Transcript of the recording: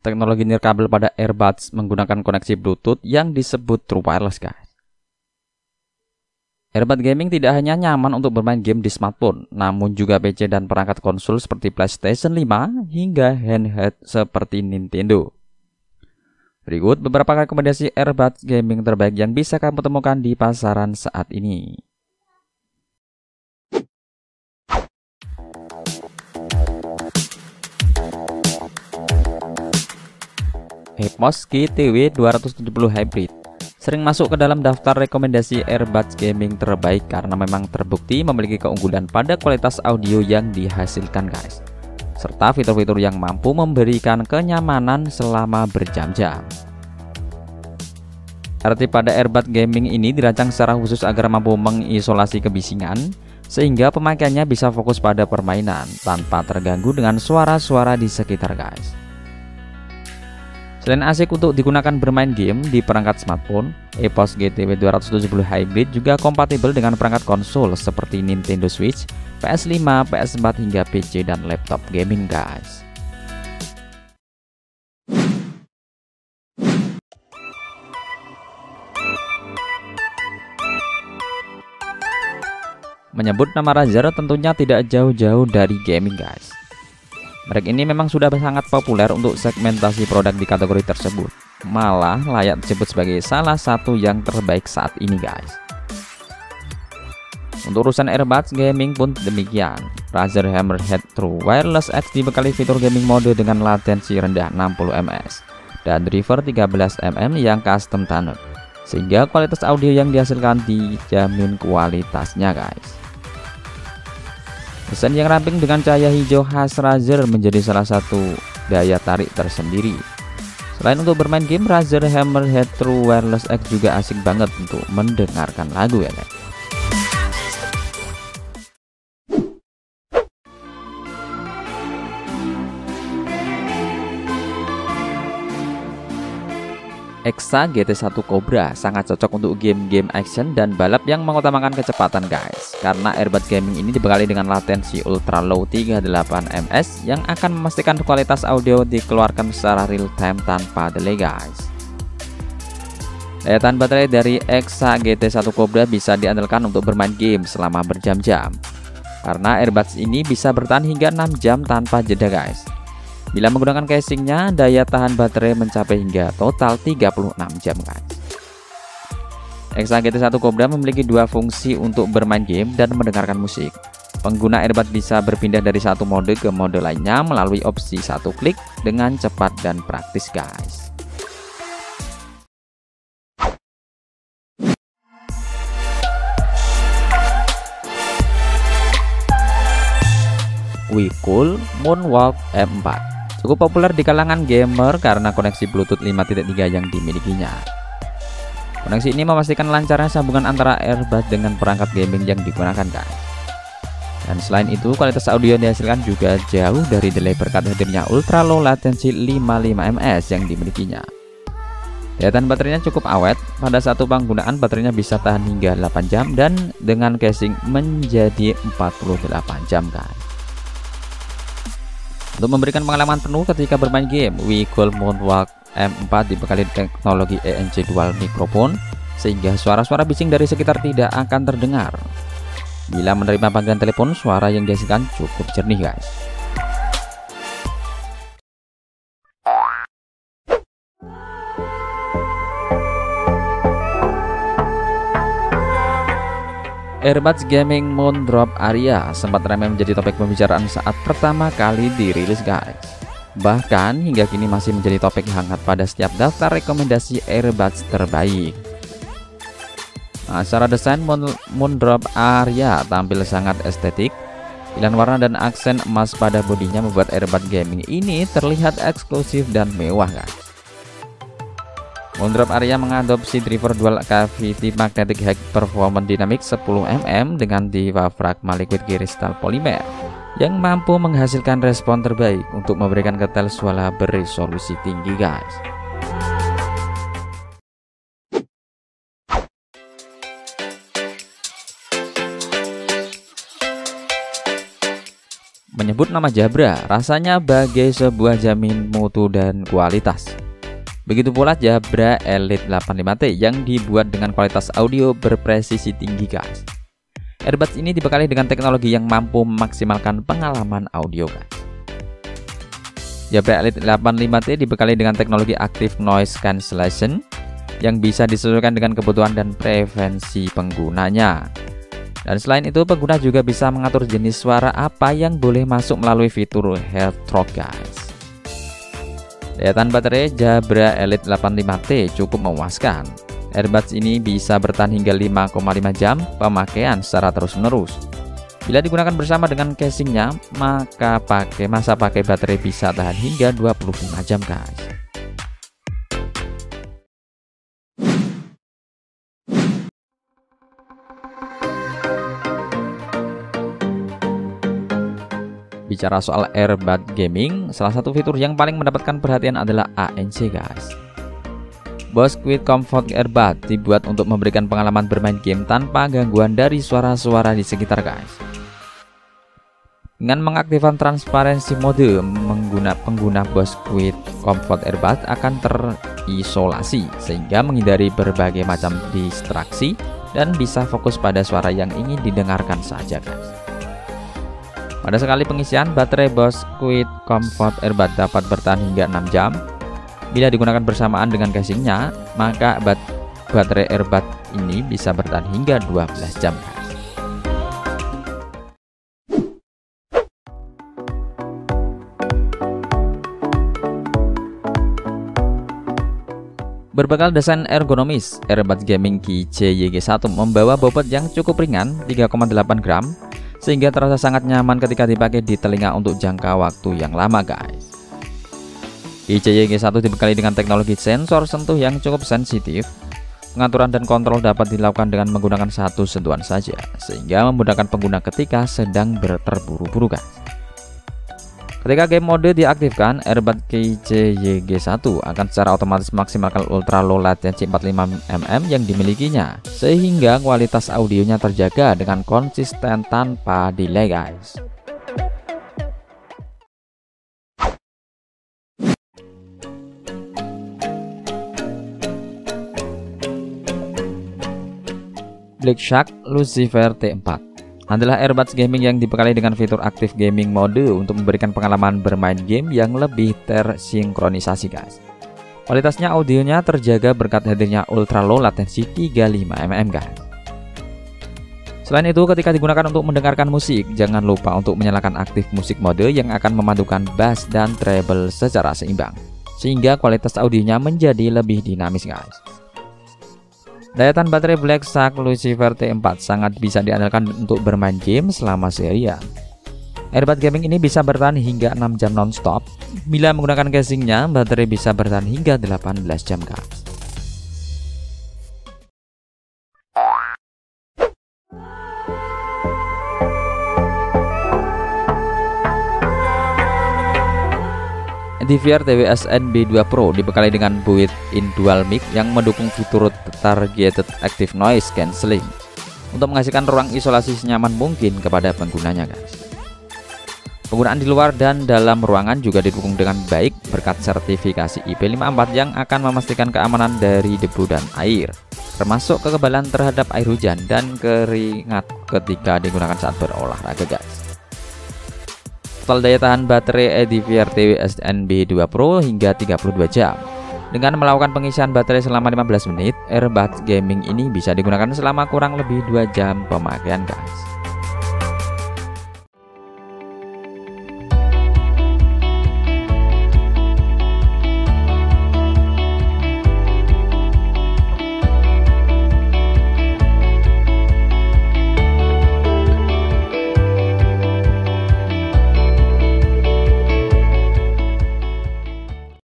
Teknologi nirkabel pada earbuds menggunakan koneksi Bluetooth yang disebut True Wireless, guys. Earbud gaming tidak hanya nyaman untuk bermain game di smartphone, namun juga PC dan perangkat konsol seperti PlayStation 5 hingga handheld seperti Nintendo. Berikut beberapa rekomendasi earbud gaming terbaik yang bisa kamu temukan di pasaran saat ini. Epos GTW 270 Hybrid sering masuk ke dalam daftar rekomendasi earbuds gaming terbaik karena memang terbukti memiliki keunggulan pada kualitas audio yang dihasilkan, guys, serta fitur-fitur yang mampu memberikan kenyamanan selama berjam-jam. Arti pada earbud gaming ini dirancang secara khusus agar mampu mengisolasi kebisingan sehingga pemakaiannya bisa fokus pada permainan tanpa terganggu dengan suara-suara di sekitar, guys. Selain asik untuk digunakan bermain game di perangkat smartphone, Epos GTW 270 Hybrid juga kompatibel dengan perangkat konsol seperti Nintendo Switch, PS5, PS4 hingga PC dan laptop gaming, guys. Menyebut nama Razer tentunya tidak jauh-jauh dari gaming, guys. Merek ini memang sudah sangat populer untuk segmentasi produk di kategori tersebut. Malah layak disebut sebagai salah satu yang terbaik saat ini, guys. Untuk urusan earbuds gaming pun demikian. Razer Hammerhead True Wireless X dibekali fitur gaming mode dengan latensi rendah 60 ms dan driver 13 mm yang custom tuned, sehingga kualitas audio yang dihasilkan dijamin kualitasnya, guys. Desain yang ramping dengan cahaya hijau khas Razer menjadi salah satu daya tarik tersendiri. Selain untuk bermain game, Razer Hammerhead True Wireless X juga asik banget untuk mendengarkan lagu, ya, guys. Exa GT1 Cobra sangat cocok untuk game-game action dan balap yang mengutamakan kecepatan, guys, karena earbud gaming ini dibekali dengan latensi ultra low 38 ms yang akan memastikan kualitas audio dikeluarkan secara real time tanpa delay, guys. Daya tahan baterai dari Exa GT1 Cobra bisa diandalkan untuk bermain game selama berjam-jam, karena earbuds ini bisa bertahan hingga 6 jam tanpa jeda, guys. Bila menggunakan casingnya, daya tahan baterai mencapai hingga total 36 jam, guys. Exa GT1 Cobra memiliki dua fungsi untuk bermain game dan mendengarkan musik. Pengguna earbud bisa berpindah dari satu mode ke mode lainnya melalui opsi satu klik dengan cepat dan praktis, guys. WeCool Moonwalk M4 cukup populer di kalangan gamer karena koneksi Bluetooth 5.3 yang dimilikinya. Koneksi ini memastikan lancarnya sambungan antara earbud dengan perangkat gaming yang digunakan, guys. Dan selain itu, kualitas audio yang dihasilkan juga jauh dari delay berkat hadirnya ultra low latency 55 ms yang dimilikinya. Daya tahan baterainya cukup awet, pada satu penggunaan baterainya bisa tahan hingga 8 jam dan dengan casing menjadi 48 jam, guys. Untuk memberikan pengalaman penuh ketika bermain game, WeCool Moonwalk M4 dibekali teknologi ENC Dual Microphone sehingga suara-suara bising dari sekitar tidak akan terdengar. Bila menerima panggilan telepon, suara yang dihasilkan cukup jernih, guys. Earbuds gaming Moondrop Aria sempat ramai menjadi topik pembicaraan saat pertama kali dirilis, guys. Bahkan hingga kini masih menjadi topik hangat pada setiap daftar rekomendasi earbuds terbaik. Nah, secara desain Moondrop Aria tampil sangat estetik. Pilihan warna dan aksen emas pada bodinya membuat earbud gaming ini terlihat eksklusif dan mewah, guys. Moondrop Aria mengadopsi driver dual cavity magnetic high performance dynamic 10 mm dengan diaphragma liquid crystal polymer yang mampu menghasilkan respon terbaik untuk memberikan ketel suara beresolusi tinggi, guys. Menyebut nama Jabra rasanya bagai sebuah jamin mutu dan kualitas. Begitu pula Jabra Elite 85T yang dibuat dengan kualitas audio berpresisi tinggi guys. Earbuds ini dibekali dengan teknologi yang mampu memaksimalkan pengalaman audio guys. Jabra Elite 85T dibekali dengan teknologi Active Noise Cancellation yang bisa disesuaikan dengan kebutuhan dan preferensi penggunanya. Dan selain itu, pengguna juga bisa mengatur jenis suara apa yang boleh masuk melalui fitur Health Talk guys. Daya tahan baterai Jabra Elite 85T cukup memuaskan. Earbuds ini bisa bertahan hingga 5,5 jam pemakaian secara terus-menerus. Bila digunakan bersama dengan casingnya, maka masa pakai baterai bisa tahan hingga 25 jam guys. Bicara soal earbud gaming, salah satu fitur yang paling mendapatkan perhatian adalah ANC guys. Bose Quiet Comfort Earbud dibuat untuk memberikan pengalaman bermain game tanpa gangguan dari suara-suara di sekitar guys. Dengan mengaktifkan transparansi mode, pengguna Bose Quiet Comfort Earbud akan terisolasi sehingga menghindari berbagai macam distraksi dan bisa fokus pada suara yang ingin didengarkan saja guys. Pada sekali pengisian, baterai Bose Quiet Comfort Earbud dapat bertahan hingga 6 jam. Bila digunakan bersamaan dengan casingnya, maka baterai earbud ini bisa bertahan hingga 12 jam. Berbekal desain ergonomis, earbuds gaming QC-YG1 membawa bobot yang cukup ringan 3,8 gram sehingga terasa sangat nyaman ketika dipakai di telinga untuk jangka waktu yang lama guys. QC-YG1 dibekali dengan teknologi sensor sentuh yang cukup sensitif. Pengaturan dan kontrol dapat dilakukan dengan menggunakan satu sentuhan saja, sehingga memudahkan pengguna ketika sedang terburu-buru guys. Ketika game mode diaktifkan, earbud QC-YG1 akan secara otomatis memaksimalkan ultra low latency 45 mm yang dimilikinya, sehingga kualitas audionya terjaga dengan konsisten tanpa delay guys. Black Shark Lucifer T4 adalah earbuds gaming yang dibekali dengan fitur aktif gaming mode untuk memberikan pengalaman bermain game yang lebih tersinkronisasi guys. Kualitasnya audionya terjaga berkat hadirnya ultra low latency 35 mm guys. Selain itu, ketika digunakan untuk mendengarkan musik, jangan lupa untuk menyalakan aktif musik mode yang akan memadukan bass dan treble secara seimbang, sehingga kualitas audionya menjadi lebih dinamis guys. Daya tahan baterai Black Shark Lucifer T4 sangat bisa diandalkan untuk bermain game selama seharian. Earbud gaming ini bisa bertahan hingga 6 jam non-stop. Bila menggunakan casingnya, baterai bisa bertahan hingga 18 jam guys. DVR TWS NB2 Pro dibekali dengan built-in dual mic yang mendukung fitur targeted active noise cancelling untuk menghasilkan ruang isolasi senyaman mungkin kepada penggunanya guys. Penggunaan di luar dan dalam ruangan juga didukung dengan baik berkat sertifikasi IP54 yang akan memastikan keamanan dari debu dan air, termasuk kekebalan terhadap air hujan dan keringat ketika digunakan saat berolahraga guys. Total daya tahan baterai DVR TWS NB2 Pro hingga 32 jam. Dengan melakukan pengisian baterai selama 15 menit, earbuds gaming ini bisa digunakan selama kurang lebih 2 jam pemakaian guys.